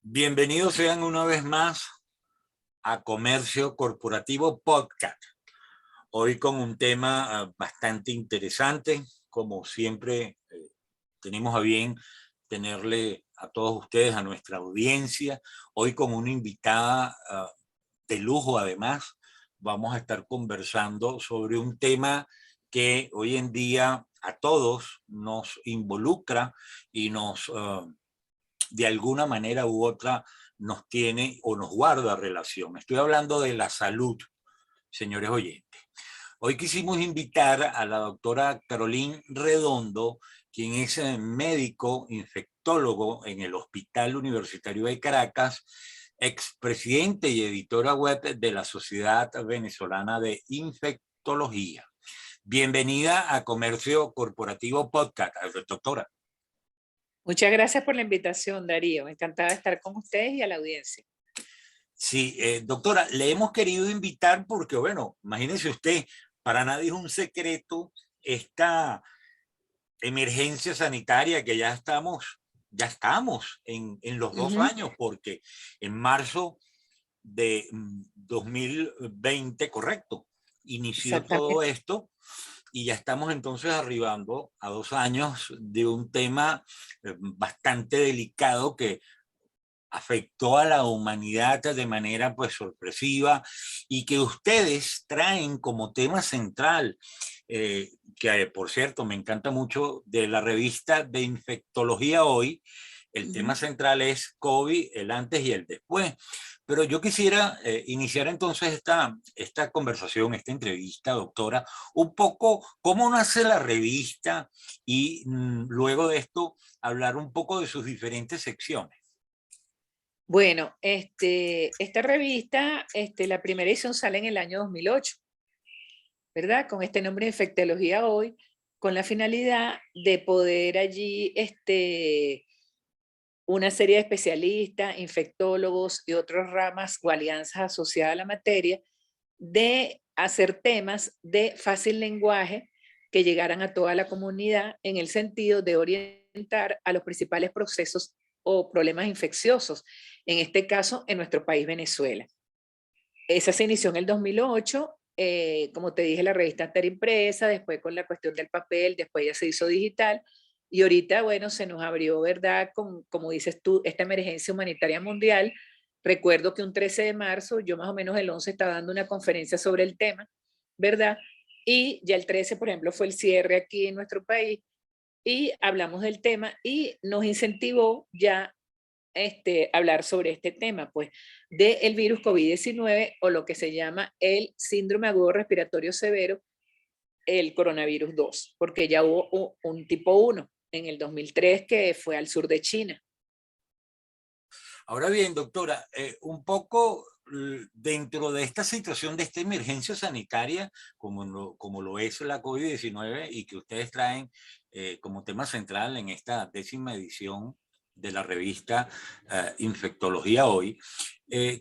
Bienvenidos sean una vez más a Comercio Corporativo Podcast. Hoy con un tema bastante interesante, como siempre tenemos a bien tenerle a todos ustedes, a nuestra audiencia. Hoy con una invitada de lujo además, vamos a estar conversando sobre un tema que hoy en día a todos nos involucra y nos de alguna manera u otra nos tiene o nos guarda relación. Estoy hablando de la salud, señores oyentes. Hoy quisimos invitar a la doctora Carolyn Redondo, quien es médico infectólogo en el Hospital Universitario de Caracas, expresidente y editora web de la Sociedad Venezolana de Infectología. Bienvenida a Comercio Corporativo Podcast, doctora. Muchas gracias por la invitación, Darío. Encantada de estar con ustedes y a la audiencia. Sí, doctora, le hemos querido invitar porque, bueno, imagínese usted, para nadie es un secreto esta emergencia sanitaria que ya estamos en los 2 años, porque en marzo de 2020, correcto, inició todo Exactamente. esto y ya estamos entonces arribando a 2 años de un tema bastante delicado que afectó a la humanidad de manera pues sorpresiva y que ustedes traen como tema central, que por cierto me encanta mucho, de la revista de Infectología Hoy. El tema central es COVID, el antes y el después. Pero yo quisiera iniciar entonces esta conversación, esta entrevista, doctora, un poco cómo nace la revista y luego de esto hablar un poco de sus diferentes secciones. Bueno, esta revista, la primera edición sale en el año 2008, ¿verdad? Con este nombre Infectología Hoy, con la finalidad de poder allí, una serie de especialistas, infectólogos y otras ramas o alianzas asociadas a la materia, de hacer temas de fácil lenguaje que llegaran a toda la comunidad en el sentido de orientar a los principales procesos o problemas infecciosos, en este caso en nuestro país Venezuela. Esa se inició en el 2008, como te dije, la revista está impresa, después con la cuestión del papel, después ya se hizo digital, y ahorita, bueno, se nos abrió, ¿verdad? Como dices tú, esta emergencia humanitaria mundial. Recuerdo que un 13 de marzo, yo más o menos el 11 estaba dando una conferencia sobre el tema, ¿verdad? Y ya el 13, por ejemplo, fue el cierre aquí en nuestro país y hablamos del tema y nos incentivó ya hablar sobre este tema, pues, del virus COVID-19 o lo que se llama el síndrome agudo respiratorio severo, el coronavirus 2, porque ya hubo un tipo 1 en el 2003 que fue al sur de China. Ahora bien, doctora, un poco dentro de esta situación, de esta emergencia sanitaria, como lo es la COVID-19 y que ustedes traen como tema central en esta 10ª edición de la revista Infectología Hoy,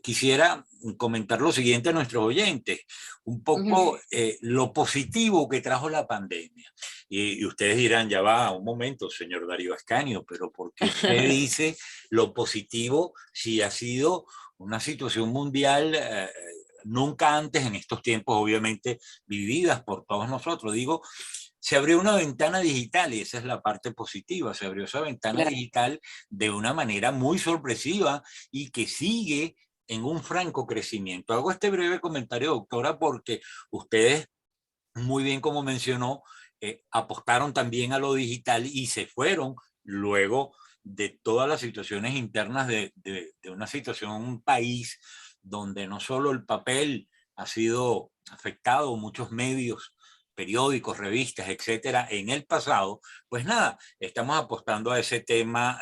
quisiera comentar lo siguiente a nuestros oyentes, un Ujú. poco lo positivo que trajo la pandemia. Y ustedes dirán, ya va, un momento, señor Darío Ascanio, pero ¿por qué usted dice lo positivo si ha sido una situación mundial nunca antes en estos tiempos, obviamente, vividas por todos nosotros? Digo, se abrió una ventana digital y esa es la parte positiva, se abrió esa ventana Claro. digital de una manera muy sorpresiva y que sigue en un franco crecimiento. Hago este breve comentario, doctora, porque ustedes, muy bien como mencionó, apostaron también a lo digital y se fueron luego de todas las situaciones internas de una situación, un país donde no solo el papel ha sido afectado, muchos medios, periódicos, revistas, etcétera, en el pasado, pues nada, estamos apostando a ese tema,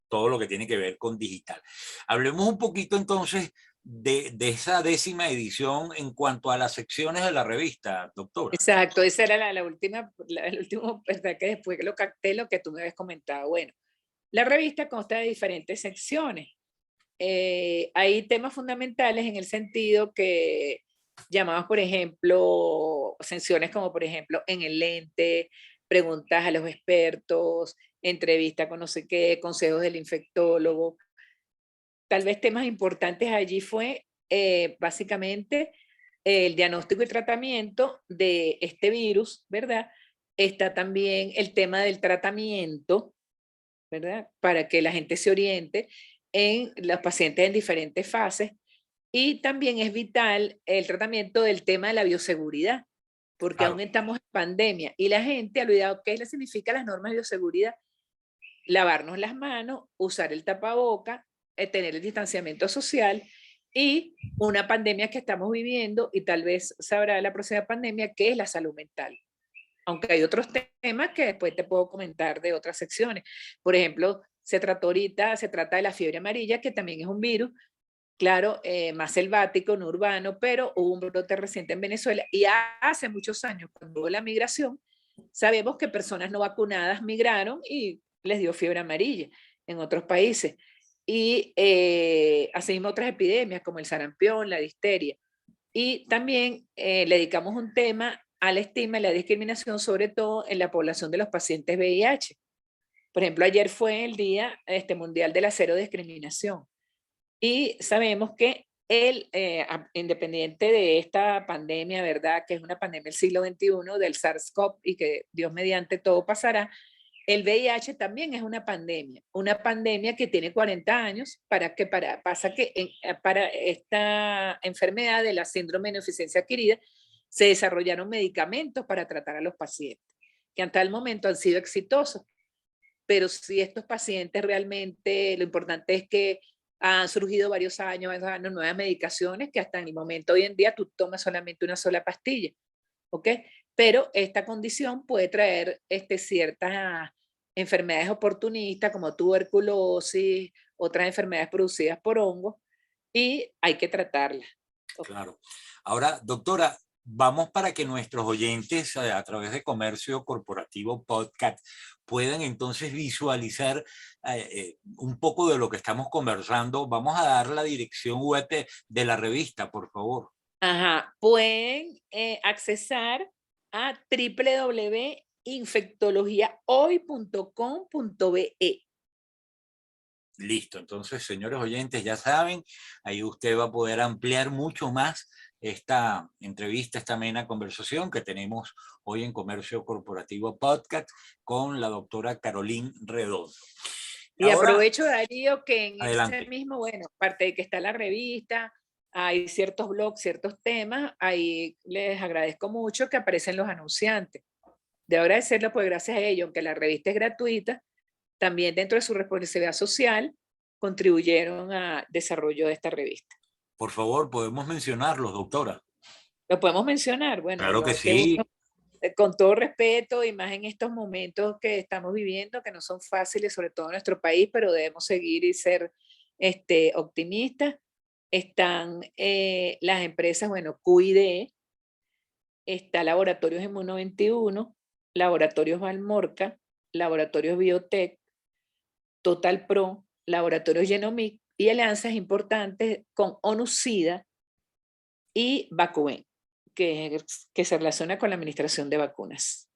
todo lo que tiene que ver con digital. Hablemos un poquito entonces de esa 10ª edición en cuanto a las secciones de la revista, doctora. Exacto, esa era la última, el último, ¿verdad? Que después que lo capté, lo que tú me habías comentado. Bueno, la revista consta de diferentes secciones. Hay temas fundamentales en el sentido que llamamos, por ejemplo, secciones como, por ejemplo, en el lente, preguntas a los expertos, entrevista con no sé qué, consejos del infectólogo. tal vez temas importantes allí fue básicamente el diagnóstico y tratamiento de este virus, ¿verdad? Está también el tema del tratamiento, ¿verdad? Para que la gente se oriente en los pacientes en diferentes fases. Y también es vital el tratamiento del tema de la bioseguridad, porque Claro, aún estamos en pandemia y la gente ha olvidado qué le significa las normas de bioseguridad. Lavarnos las manos, usar el tapaboca, tener el distanciamiento social y una pandemia que estamos viviendo y tal vez sabrá la próxima pandemia que es la salud mental. Aunque hay otros temas que después te puedo comentar de otras secciones. Por ejemplo, se trata de la fiebre amarilla, que también es un virus, claro, más selvático, no urbano, pero hubo un brote reciente en Venezuela y hace muchos años, cuando hubo la migración, sabemos que personas no vacunadas migraron y les dio fiebre amarilla en otros países. Y así mismo otras epidemias como el sarampión, la difteria. Y también le dedicamos un tema al estigma y la discriminación, sobre todo en la población de los pacientes VIH. Por ejemplo, ayer fue el Día Mundial de la Cero Discriminación. Y sabemos que independiente de esta pandemia, ¿verdad? Que es una pandemia del siglo XXI, del SARS-CoV y que Dios mediante todo pasará, el VIH también es una pandemia que tiene 40 años, pasa que para esta enfermedad de la síndrome de insuficiencia adquirida se desarrollaron medicamentos para tratar a los pacientes, que hasta el momento han sido exitosos, pero si estos pacientes realmente, lo importante es que han surgido varios años, nuevas medicaciones que hasta en el momento hoy en día tú tomas solamente una sola pastilla, ¿ok? Pero esta condición puede traer ciertas enfermedades oportunistas como tuberculosis, otras enfermedades producidas por hongos y hay que tratarlas. claro. Ahora, doctora, vamos para que nuestros oyentes a través de Comercio Corporativo Podcast puedan entonces visualizar un poco de lo que estamos conversando. Vamos a dar la dirección web de la revista, por favor. Ajá, pueden accesar a www.infectologiahoy.com.be. Listo, entonces, señores oyentes, ya saben, ahí usted va a poder ampliar mucho más esta entrevista, esta amena conversación que tenemos hoy en Comercio Corporativo Podcast con la doctora Carolyn Redondo. Y Ahora, aprovecho, Darío, que en ese adelante. mismo, bueno, aparte de que está la revista, hay ciertos blogs, ciertos temas, ahí les agradezco mucho que aparecen los anunciantes. De agradecerlo, pues gracias a ellos, aunque la revista es gratuita, también dentro de su responsabilidad social contribuyeron al desarrollo de esta revista. Por favor, podemos mencionarlos, doctora. Lo podemos mencionar, bueno, Claro que lo que uno, sí. con todo respeto y más en estos momentos que estamos viviendo, que no son fáciles, sobre todo en nuestro país, pero debemos seguir y ser optimistas. Están las empresas, bueno, QID, está Laboratorios Inmuno 21, Laboratorios Valmorca, Laboratorios Biotech, Total Pro, Laboratorios Genomic y alianzas importantes con ONU-SIDA y Vacuven, que se relaciona con la administración de vacunas.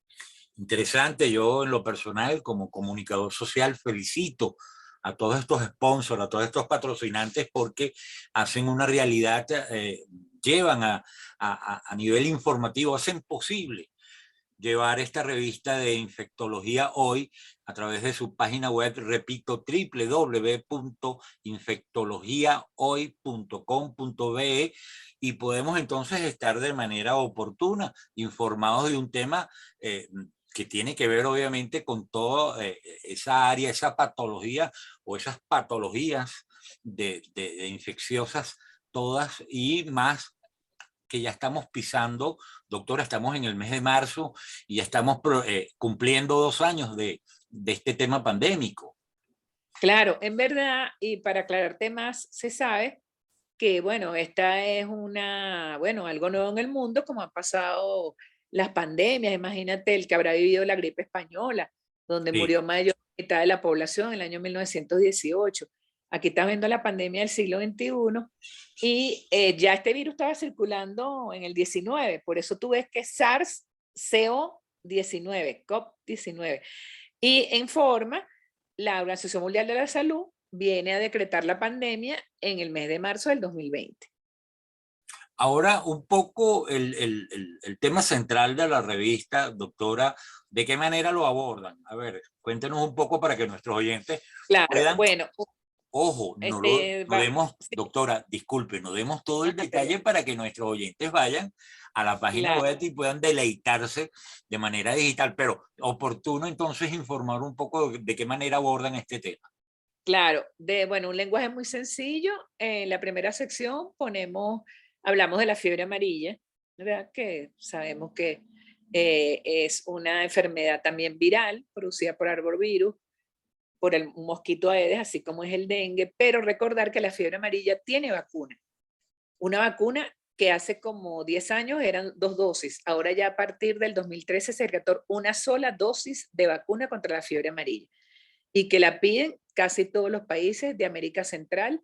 Interesante, yo en lo personal como comunicador social felicito a todos estos sponsors, a todos estos patrocinantes porque hacen una realidad, llevan a nivel informativo, hacen posible llevar esta revista de infectología hoy a través de su página web, repito, www.infectologiahoy.com.be y podemos entonces estar de manera oportuna informados de un tema que tiene que ver obviamente con toda esa área, esa patología o esas patologías de infecciosas todas y más que ya estamos pisando, doctora, estamos en el mes de marzo y ya estamos cumpliendo 2 años de este tema pandémico. Claro, en verdad, y para aclararte más, se sabe que, bueno, esta es algo nuevo en el mundo, como han pasado las pandemias. Imagínate el que habrá vivido la gripe española, donde Sí, murió mayor mitad de la población en el año 1918. Aquí estás viendo la pandemia del siglo XXI y ya este virus estaba circulando en el 19, por eso tú ves que SARS-CoV-19, COV-19. Y en forma, la Organización Mundial de la Salud viene a decretar la pandemia en el mes de marzo del 2020. Ahora, un poco el tema central de la revista, doctora, ¿de qué manera lo abordan? A ver, cuéntenos un poco para que nuestros oyentes Claro, puedan, bueno, ojo, no demos, sí, doctora, disculpe, no demos todo el ajá, perdón, detalle para que nuestros oyentes vayan a la página claro, web y puedan deleitarse de manera digital, pero oportuno entonces informar un poco de qué manera abordan este tema. claro, bueno, un lenguaje muy sencillo. En la primera sección hablamos de la fiebre amarilla, ¿verdad? Que sabemos que es una enfermedad también viral producida por arbovirus, por el mosquito Aedes, así como es el dengue, pero recordar que la fiebre amarilla tiene vacuna. Una vacuna que hace como 10 años eran 2 dosis. Ahora ya a partir del 2013 se recetó una sola dosis de vacuna contra la fiebre amarilla y que la piden casi todos los países de América Central,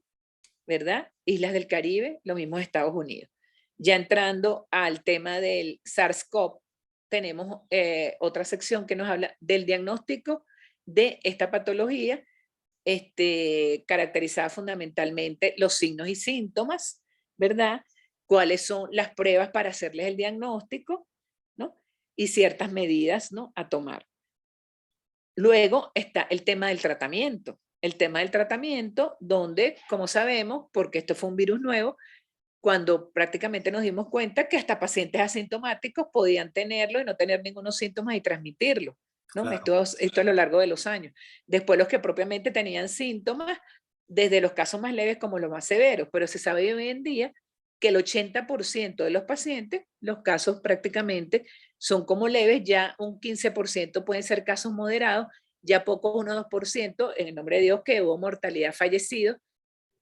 ¿verdad? Islas del Caribe, lo mismo Estados Unidos. Ya entrando al tema del SARS-CoV, tenemos otra sección que nos habla del diagnóstico de esta patología, caracterizada fundamentalmente los signos y síntomas, ¿verdad? Cuáles son las pruebas para hacerles el diagnóstico, ¿no? Y ciertas medidas, ¿no? A tomar. Luego está el tema del tratamiento. El tema del tratamiento, donde, como sabemos, porque esto fue un virus nuevo, cuando prácticamente nos dimos cuenta que hasta pacientes asintomáticos podían tenerlo y no tener ningunos síntomas y transmitirlo, ¿no? Claro. Esto a lo largo de los años. Después los que propiamente tenían síntomas, desde los casos más leves como los más severos, pero se sabe hoy en día que el 80% de los pacientes, los casos prácticamente son como leves, ya un 15% pueden ser casos moderados, ya poco 1 o 2%, en el nombre de Dios, que hubo mortalidad fallecidos,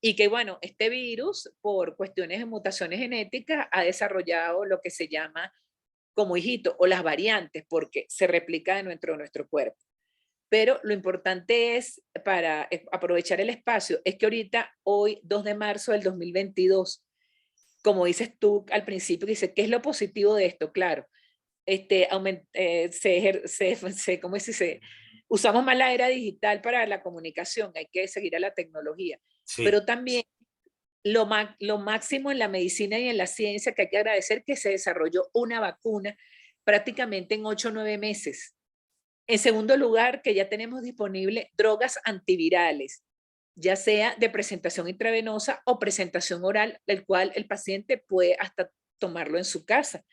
y que bueno, este virus, por cuestiones de mutaciones genéticas, ha desarrollado lo que se llama como hijito o las variantes, porque se replica dentro de nuestro cuerpo. Pero lo importante es, para aprovechar el espacio, es que ahorita, hoy, 2 de marzo del 2022, como dices tú al principio, dice, ¿qué es lo positivo de esto? Claro, ¿cómo es? Usamos más la era digital para la comunicación, hay que seguir a la tecnología, Sí, pero también lo máximo en la medicina y en la ciencia que hay que agradecer que se desarrolló una vacuna prácticamente en 8 o 9 meses. En segundo lugar, que ya tenemos disponible drogas antivirales, ya sea de presentación intravenosa o presentación oral, el cual el paciente puede hasta tomarlo en su casa,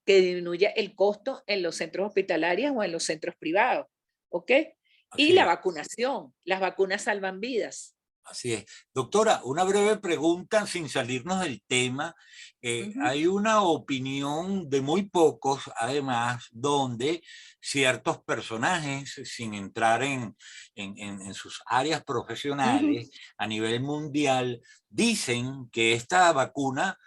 que disminuya el costo en los centros hospitalarios o en los centros privados, ¿ok? Y así la es. vacunación, las vacunas salvan vidas. Así es. Doctora, una breve pregunta sin salirnos del tema. Ujú, Hay una opinión de muy pocos, además, donde ciertos personajes, sin entrar en sus áreas ujú. profesionales a nivel mundial, dicen que esta vacuna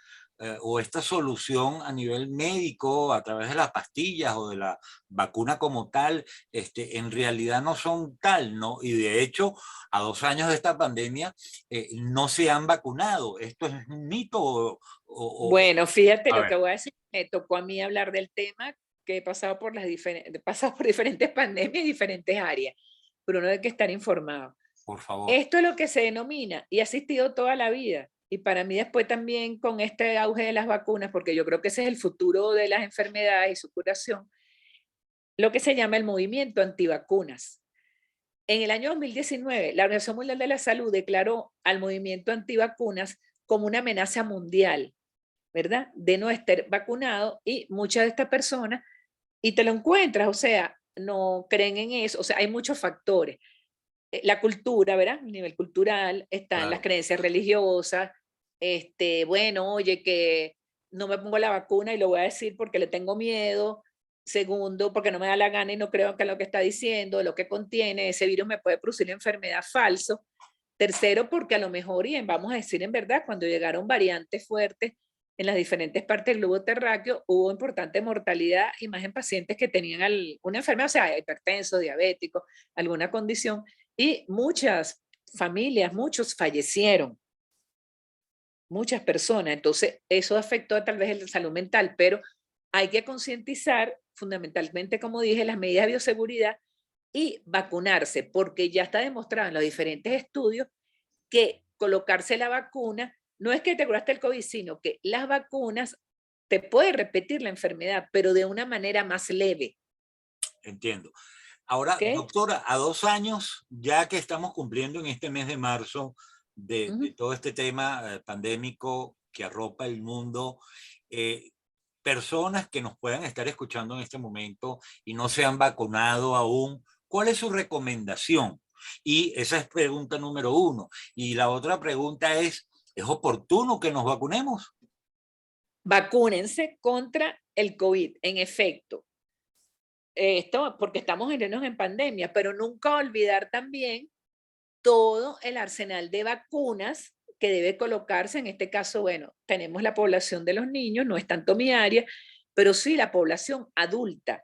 o esta solución a nivel médico, a través de las pastillas o de la vacuna como tal, en realidad no son tal, ¿no? Y de hecho, a 2 años de esta pandemia, no se han vacunado. ¿Esto es un mito Bueno, fíjate a lo que ver, voy a decir, me tocó a mí hablar del tema, que he pasado por he pasado por diferentes pandemias y diferentes áreas, pero uno hay que estar informado. por favor, Esto es lo que se denomina, y ha asistido toda la vida, y para mí después también con este auge de las vacunas, porque yo creo que ese es el futuro de las enfermedades y su curación, lo que se llama el movimiento antivacunas. En el año 2019, la Organización Mundial de la Salud declaró al movimiento antivacunas como una amenaza mundial, ¿verdad? De no estar vacunado, y muchas de estas personas, y te lo encuentras, o sea, no creen en eso, o sea, hay muchos factores. La cultura, ¿verdad? A nivel cultural, están las claro. creencias religiosas, bueno, oye, que no me pongo la vacuna y lo voy a decir porque le tengo miedo. Segundo, porque no me da la gana y no creo que lo que está diciendo, lo que contiene, ese virus me puede producir una enfermedad falso. Tercero, porque a lo mejor, y vamos a decir en verdad, cuando llegaron variantes fuertes en las diferentes partes del globo terráqueo, hubo importante mortalidad y más en pacientes que tenían una enfermedad, o sea, hipertensos, diabéticos, alguna condición, y muchas familias, muchos fallecieron, muchas personas. Entonces, eso afectó tal vez la salud mental, pero hay que concientizar fundamentalmente, como dije, las medidas de bioseguridad y vacunarse, porque ya está demostrado en los diferentes estudios que colocarse la vacuna no es que te curaste el COVID, sino que las vacunas te puede repetir la enfermedad, pero de una manera más leve. Entiendo. Ahora, ¿Ok? doctora, a 2 años, ya que estamos cumpliendo en este mes de marzo de Ujú. todo este tema pandémico que arropa el mundo, eh, personas que nos puedan estar escuchando en este momento y no se han vacunado aún, ¿cuál es su recomendación? Y esa es pregunta número uno. Y la otra pregunta ¿es oportuno que nos vacunemos? Vacúnense contra el COVID, en efecto. Esto porque estamos en pandemia, pero nunca olvidar también todo el arsenal de vacunas que debe colocarse. En este caso, bueno, tenemos la población de los niños, no es tanto mi área, pero sí la población adulta.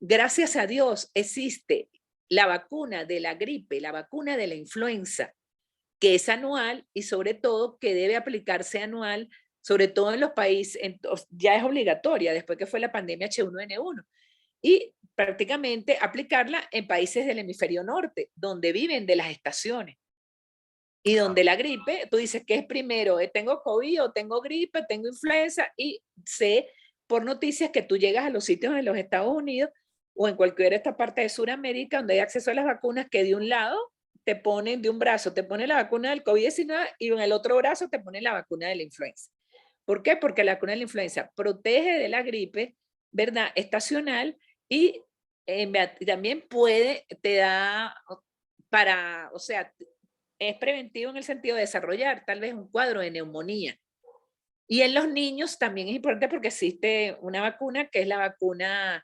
Gracias a Dios existe la vacuna de la gripe, la vacuna de la influenza, que es anual y sobre todo que debe aplicarse anual, sobre todo en los países, ya es obligatoria después que fue la pandemia H1N1 y prácticamente aplicarla en países del hemisferio norte, donde viven de las estaciones. Y donde la gripe, tú dices, ¿qué es primero? ¿Tengo COVID o tengo gripe, tengo influenza? Y sé por noticias que tú llegas a los sitios en los Estados Unidos o en cualquier esta parte de Sudamérica donde hay acceso a las vacunas que de un lado te ponen, de un brazo te ponen la vacuna del COVID-19 y en el otro brazo te ponen la vacuna de la influenza. ¿Por qué? Porque la vacuna de la influenza protege de la gripe, ¿verdad? Estacional y también te da para, o sea, es preventivo en el sentido de desarrollar tal vez un cuadro de neumonía. Y en los niños también es importante porque existe una vacuna que es la vacuna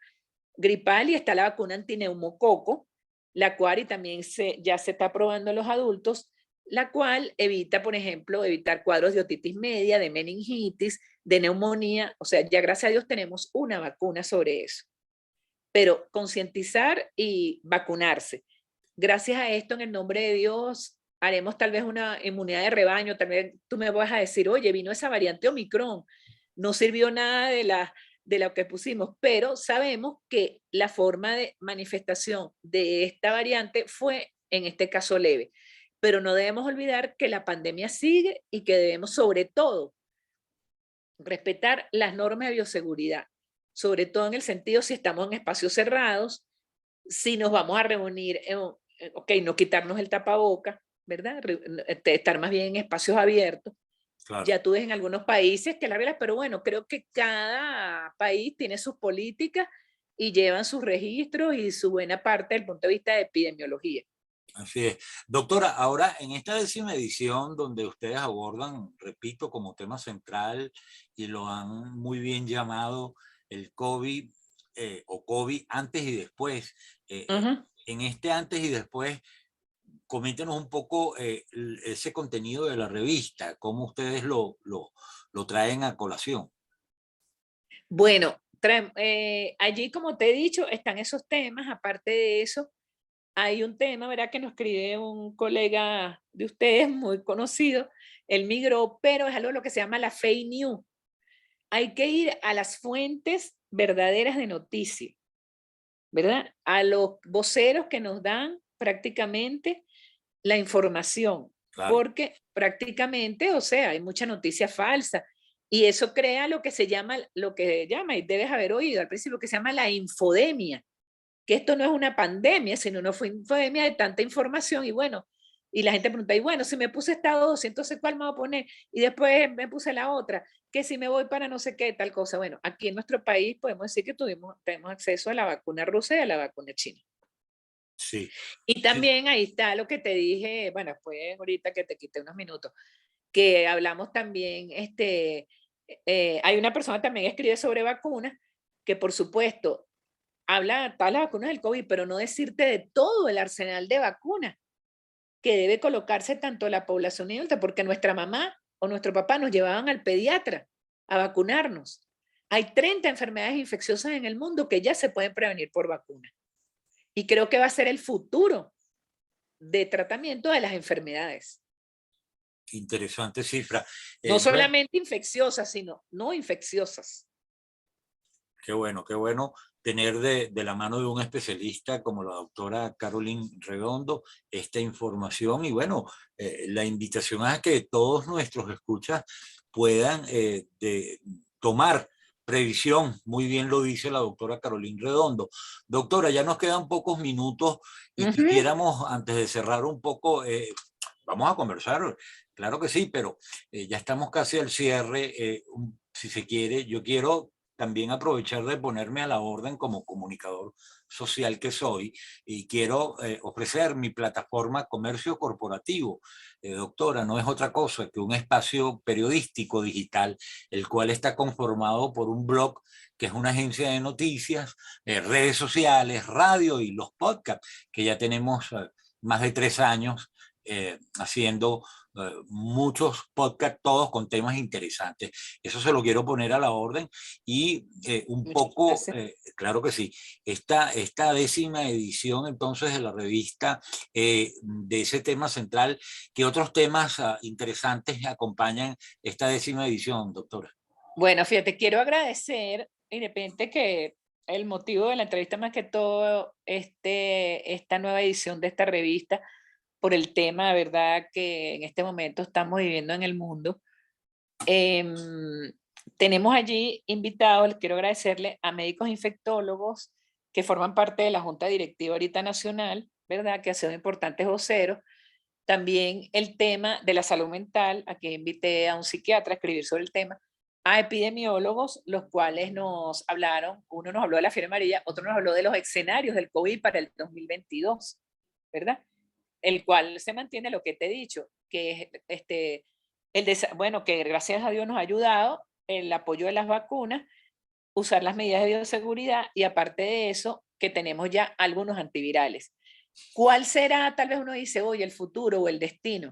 gripal y está la vacuna antineumococo, la cual y también ya se está probando en los adultos, la cual evita, por ejemplo, evitar cuadros de otitis media, de meningitis, de neumonía. O sea, ya gracias a Dios tenemos una vacuna sobre eso. Pero concientizar y vacunarse. Gracias a esto, en el nombre de Dios, haremos tal vez una inmunidad de rebaño. También tú me vas a decir, oye, vino esa variante Omicron, no sirvió nada de lo que pusimos, pero sabemos que la forma de manifestación de esta variante fue, en este caso, leve. Pero no debemos olvidar que la pandemia sigue y que debemos, sobre todo, respetar las normas de bioseguridad, sobre todo en el sentido si estamos en espacios cerrados, si nos vamos a reunir, ok, no quitarnos el tapaboca, ¿verdad? Estar más bien en espacios abiertos. Claro. Ya tú ves en algunos países que la reglas, pero bueno, creo que cada país tiene sus políticas y llevan sus registros y su buena parte desde el punto de vista de epidemiología. Así es. Doctora, ahora en esta 10ª edición donde ustedes abordan, repito, como tema central y lo han muy bien llamado el COVID o COVID antes y después, Ajá. en este antes y después, coméntenos un poco ese contenido de la revista, cómo ustedes lo traen a colación. Bueno, allí, como te he dicho, están esos temas. Aparte de eso, hay un tema, ¿verdad? Que nos escribe un colega de ustedes muy conocido. Él migró, pero es algo lo que se llama la fake news. Hay que ir a las fuentes verdaderas de noticia, ¿verdad? A los voceros que nos dan prácticamente la información, Claro, porque prácticamente, o sea, hay mucha noticia falsa y eso crea lo que llama, y debes haber oído al principio, que se llama la infodemia, que esto no es una pandemia, sino una infodemia de tanta información y bueno, y la gente pregunta, y bueno, si me puse esta dosis, entonces ¿cuál me voy a poner? Y después me puse la otra, que si me voy para no sé qué, tal cosa. Bueno, aquí en nuestro país podemos decir que tenemos acceso a la vacuna rusa y a la vacuna china. sí. Y Sí, también ahí está lo que te dije, bueno, pues ahorita que te quité unos minutos, que hablamos también, hay una persona también que escribe sobre vacunas, que por supuesto habla de todas las vacunas del COVID, pero no decirte de todo el arsenal de vacunas que debe colocarse tanto la población adulta, porque nuestra mamá o nuestro papá nos llevaban al pediatra a vacunarnos. Hay 30 enfermedades infecciosas en el mundo que ya se pueden prevenir por vacuna. Y creo que va a ser el futuro de tratamiento de las enfermedades. interesante cifra. No Bueno, solamente infecciosas, sino no infecciosas. qué bueno tener de la mano de un especialista como la doctora Caroline Redondo esta información y bueno, la invitación a que todos nuestros escuchas puedan tomar previsión, muy bien lo dice la doctora Caroline Redondo. Doctora, ya nos quedan pocos minutos y quisiéramos, antes de cerrar un poco, vamos a conversar, claro que sí, pero ya estamos casi al cierre. Si se quiere, yo quiero también aprovechar de ponerme a la orden como comunicador social que soy y quiero ofrecer mi plataforma Comercio Corporativo. Doctora, no es otra cosa que un espacio periodístico digital, el cual está conformado por un blog que es una agencia de noticias, redes sociales, radio y los podcasts, que ya tenemos más de 3 años haciendo muchos podcasts, todos con temas interesantes. Eso se lo quiero poner a la orden y un Muchas poco, gracias. claro que sí, esta 10ª edición entonces de la revista de ese tema central, ¿qué otros temas interesantes acompañan esta 10ª edición, doctora? Bueno, fíjate, quiero agradecer, independiente que el motivo de la entrevista más que todo, esta nueva edición de esta revista, por el tema, ¿verdad?, que en este momento estamos viviendo en el mundo. Em, Tenemos allí invitados, les quiero agradecerle a médicos infectólogos que forman parte de la Junta Directiva ahorita nacional, ¿verdad?, que ha sido importantes voceros. También el tema de la salud mental, aquí invité a un psiquiatra a escribir sobre el tema, a epidemiólogos, los cuales nos hablaron, uno nos habló de la fiebre amarilla, otro nos habló de los escenarios del COVID para el 2022, ¿verdad? El cual se mantiene lo que te he dicho, que es bueno, que gracias a Dios nos ha ayudado el apoyo de las vacunas, usar las medidas de bioseguridad y aparte de eso, que tenemos ya algunos antivirales. ¿Cuál será? Tal vez uno dice, oye, el futuro o el destino.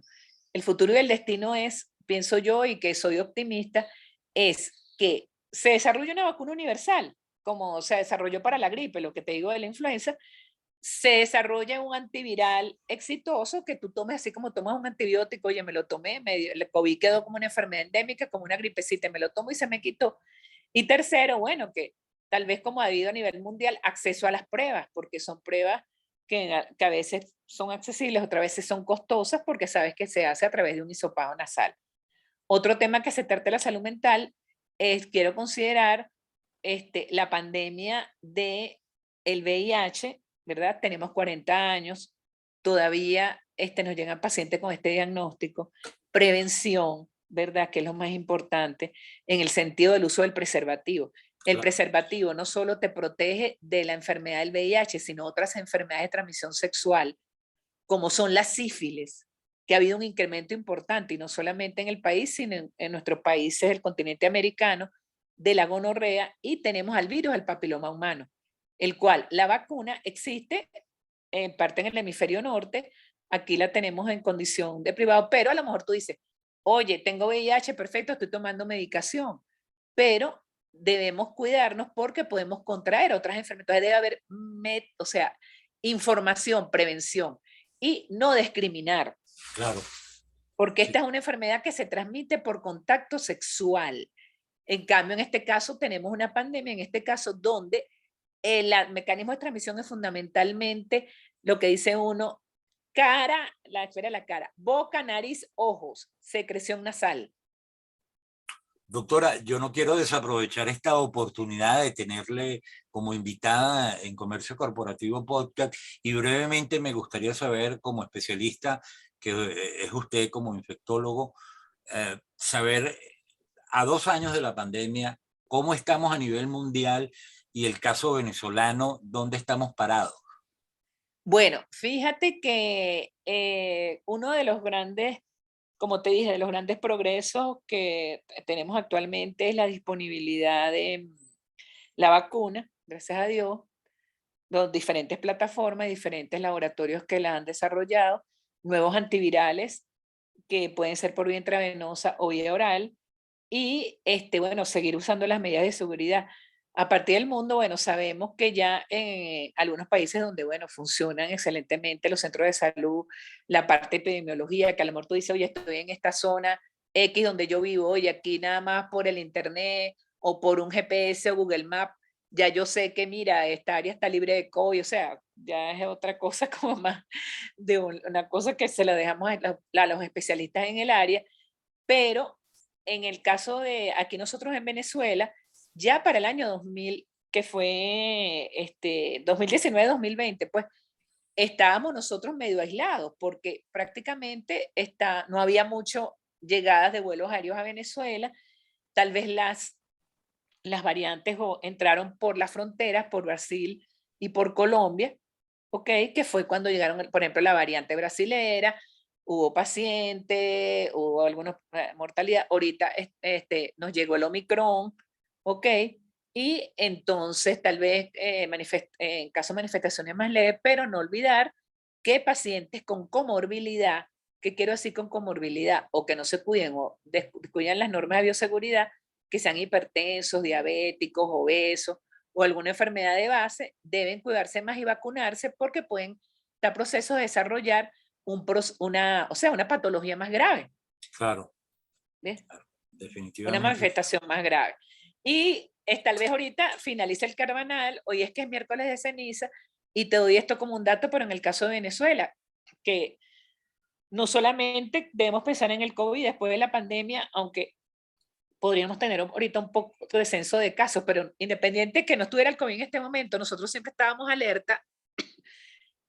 El futuro y el destino es, pienso yo, y que soy optimista, es que se desarrolle una vacuna universal, como se desarrolló para la gripe, lo que te digo de la influenza, se desarrolla un antiviral exitoso que tú tomes así como tomas un antibiótico, oye, me lo tomé, el COVID quedó como una enfermedad endémica, como una gripecita, me lo tomo y se me quitó. Y tercero, bueno, que tal vez como ha habido a nivel mundial acceso a las pruebas, porque son pruebas que a veces son accesibles, otras veces son costosas porque sabes que se hace a través de un hisopado nasal. Otro tema que se trata de la salud mental es, quiero considerar la pandemia de el VIH, ¿verdad? Tenemos 40 años, todavía nos llegan pacientes con este diagnóstico. Prevención, ¿verdad? Que es lo más importante en el sentido del uso del preservativo. El Claro. preservativo no solo te protege de la enfermedad del VIH, sino otras enfermedades de transmisión sexual, como son las sífilis, que ha habido un incremento importante, y no solamente en el país, sino en nuestros países del continente americano, de la gonorrea, y tenemos al virus, el papiloma humano, el cual la vacuna existe en parte en el hemisferio norte, aquí la tenemos en condición de privado, pero a lo mejor tú dices, oye, tengo VIH, perfecto, estoy tomando medicación, pero debemos cuidarnos porque podemos contraer otras enfermedades. Debe haber, o sea, información, prevención y no discriminar, Claro. porque Sí. esta es una enfermedad que se transmite por contacto sexual. En cambio, en este caso tenemos una pandemia, en este caso donde el mecanismo de transmisión es fundamentalmente lo que dice uno, cara, la esfera de la cara, boca, nariz, ojos, secreción nasal. Doctora, yo no quiero desaprovechar esta oportunidad de tenerle como invitada en Comercio Corporativo Podcast y brevemente me gustaría saber, como especialista que es usted como infectólogo, saber a 2 años de la pandemia cómo estamos a nivel mundial y el caso venezolano, dónde estamos parados. Bueno, fíjate que uno de los grandes, como te dije, de los grandes progresos que tenemos actualmente es la disponibilidad de la vacuna, gracias a Dios, los diferentes plataformas, diferentes laboratorios que la han desarrollado, nuevos antivirales que pueden ser por vía intravenosa o vía oral, y bueno, seguir usando las medidas de seguridad. A partir del mundo, bueno, sabemos que ya en algunos países donde, bueno, funcionan excelentemente los centros de salud, la parte de epidemiología, que a lo mejor tú dices, oye, estoy en esta zona X donde yo vivo, y aquí nada más por el internet o por un GPS o Google Maps ya yo sé que, mira, esta área está libre de COVID, o sea, ya es otra cosa como más de una cosa que se la dejamos a los especialistas en el área, pero en el caso de aquí nosotros en Venezuela, ya para el año 2000, que fue 2019-2020, pues estábamos nosotros medio aislados porque prácticamente no había mucho llegadas de vuelos aéreos a Venezuela, tal vez las variantes entraron por las fronteras, por Brasil y por Colombia, ¿ok? Que fue cuando llegaron, por ejemplo, la variante brasilera, hubo pacientes, hubo alguna mortalidad. Ahorita nos llegó el Omicron, ¿ok? Y entonces tal vez en caso de manifestaciones más leves, pero no olvidar que pacientes con comorbilidad, ¿qué quiero decir con comorbilidad? O que no se cuiden o descuidan las normas de bioseguridad, que sean hipertensos, diabéticos, obesos o alguna enfermedad de base, deben cuidarse más y vacunarse porque pueden estar procesos de desarrollar una patología más grave. Claro, ¿Ves? claro, Una definitivamente. manifestación más grave. Y tal vez ahorita finaliza el carnaval, hoy es que es miércoles de ceniza, y te doy esto como un dato, pero en el caso de Venezuela, que no solamente debemos pensar en el COVID después de la pandemia, aunque podríamos tener ahorita un poco de descenso de casos, pero independiente que no estuviera el COVID en este momento, nosotros siempre estábamos alerta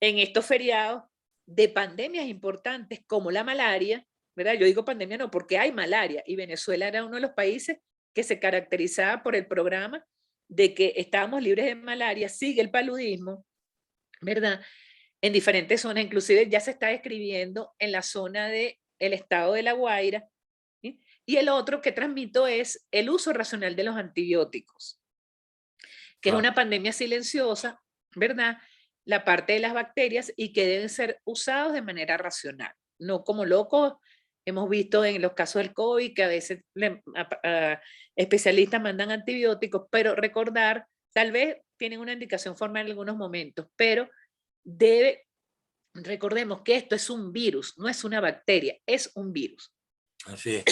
en estos feriados de pandemias importantes como la malaria, ¿verdad? Yo digo pandemia no, porque hay malaria y Venezuela era uno de los países que se caracterizaba por el programa de que estábamos libres de malaria, sigue el paludismo, ¿verdad? En diferentes zonas, inclusive ya se está describiendo en la zona del estado de La Guaira, ¿sí? Y el otro que transmito es el uso racional de los antibióticos, que es Claro. una pandemia silenciosa, ¿verdad? La parte de las bacterias y que deben ser usados de manera racional, no como locos. Hemos visto en los casos del COVID que a veces especialistas mandan antibióticos, pero recordar, tal vez tienen una indicación formal en algunos momentos, pero recordemos que esto es un virus, no es una bacteria, es un virus. Así es.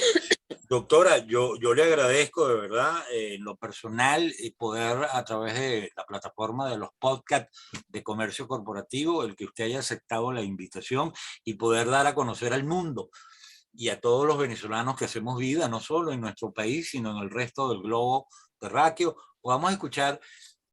Doctora, yo le agradezco de verdad en lo personal poder a través de la plataforma de los podcasts de comercio corporativo, el que usted haya aceptado la invitación y poder dar a conocer al mundo y a todos los venezolanos que hacemos vida, no solo en nuestro país, sino en el resto del globo terráqueo, podamos escuchar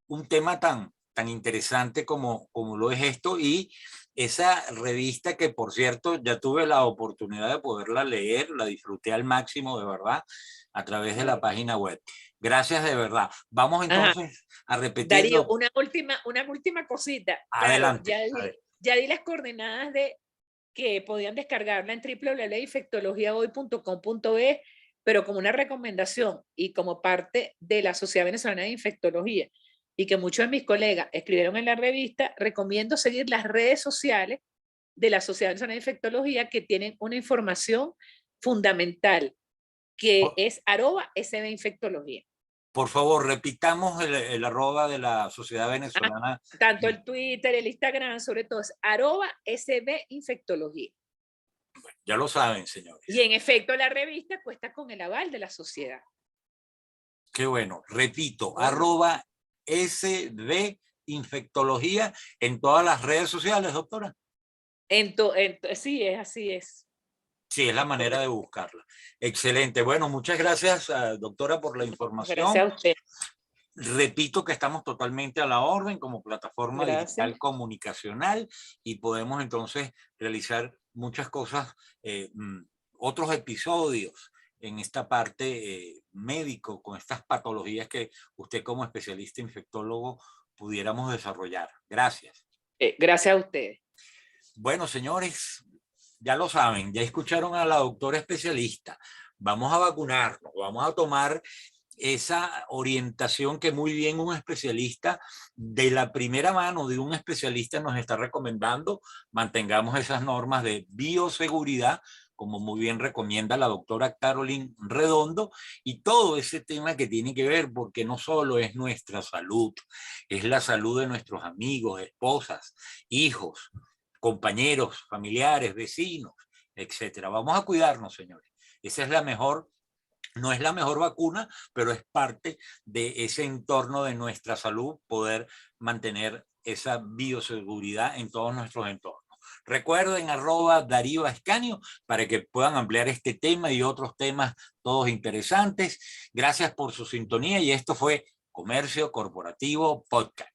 un tema tan interesante como lo es esto y esa revista que, por cierto, ya tuve la oportunidad de poderla leer, la disfruté al máximo, de verdad, a través de la página web. Gracias de verdad. Vamos Ajá. entonces a Darío, repetirlo. una última cosita. Claro, Adelante. ya di las coordenadas de que podían descargarla en www.infectologiahoy.com.be, pero como una recomendación y como parte de la Sociedad Venezolana de Infectología y que muchos de mis colegas escribieron en la revista, recomiendo seguir las redes sociales de la Sociedad Venezolana de Infectología que tienen una información fundamental que es @sbinfectología. Por favor, repitamos el arroba de la Sociedad Ah, Venezolana. tanto el Twitter, el Instagram, sobre todo es @sbinfectología. Ya lo saben, Y señores. en efecto, la revista cuesta con el aval de la sociedad. Qué bueno. Repito, Bueno, @SB Infectología en todas las redes sociales, doctora. sí, así es. Sí, es la Es manera de correcto. buscarla. Excelente. Bueno, muchas gracias, doctora, por la Gracias información. a usted. Repito que estamos totalmente a la orden como plataforma Gracias. digital comunicacional y podemos entonces realizar muchas cosas, otros episodios en esta parte médico, con estas patologías que usted como especialista infectólogo pudiéramos desarrollar. Gracias. Gracias a ustedes. Bueno, señores, ya lo saben, ya escucharon a la doctora especialista. Vamos a vacunarnos, vamos a tomar esa orientación que muy bien un especialista de la primera mano de un especialista nos está recomendando. Mantengamos esas normas de bioseguridad, como muy bien recomienda la doctora Caroline Redondo, y todo ese tema que tiene que ver, porque no solo es nuestra salud, es la salud de nuestros amigos, esposas, hijos, compañeros, familiares, vecinos, etcétera. Vamos a cuidarnos, señores. Esa es la mejor No es la mejor vacuna, pero es parte de ese entorno de nuestra salud, poder mantener esa bioseguridad en todos nuestros entornos. Recuerden @Darío Ascanio para que puedan ampliar este tema y otros temas todos interesantes. Gracias por su sintonía y esto fue Comercio Corporativo Podcast.